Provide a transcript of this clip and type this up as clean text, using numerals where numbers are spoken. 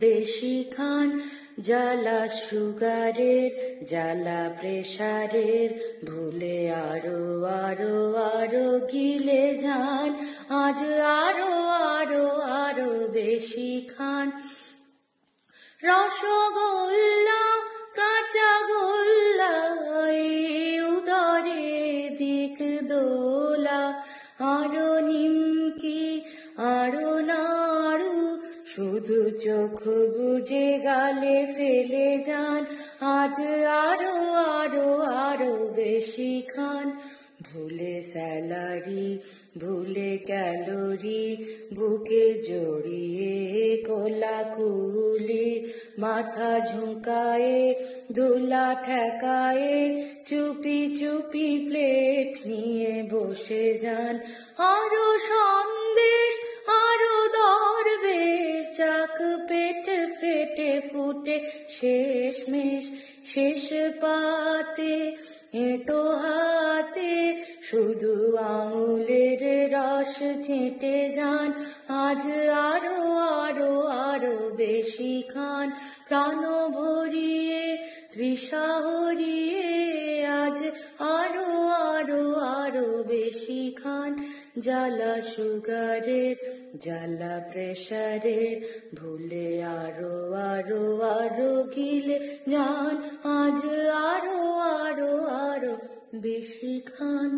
বেশি খান। জ্বালা সুগারের, জ্বালা প্রেসারের, ভুলে আরো আরো আরো গিলে যান। আজ আরো আরো আরো বেশি খান। রসগোল্লা, কাঁচা গোল্লা, উদরে দিক দোলা, আরো নিমকি, আরো নাড়ু, শুধু চোখ বুজে গালে ফেলে যান। আজ আরো আরো আরো বেশি খান। ভুলে স্যালারি, ভুলে ক্যালোরি, বুকে জড়িয়ে কোলাকুলি, মাথা ঝুঁকায়ে ধুলা ঠেকায়ে, চুপি চুপি প্লেট নিয়ে বসে যান। আরো সন্দেশ, আরো দরবেশ, চাক পেটে ফেটে ফুটে শেষমেশ, শেষ পাতে এঁটো হাতে, শুধু আঙুলের রস চেটে যান। আজ আরো আরো আরো বেশি খান। প্রাণ ভরিয়ে, তৃষা হরিয়ে, আজ আরো আরো আরো বেশি খান। জ্বালা সুগারের, জ্বালা প্রেসারের, ভুলে আরো আরো আরো গিলে যান। আজ আরো আরো আরো বেশি খান।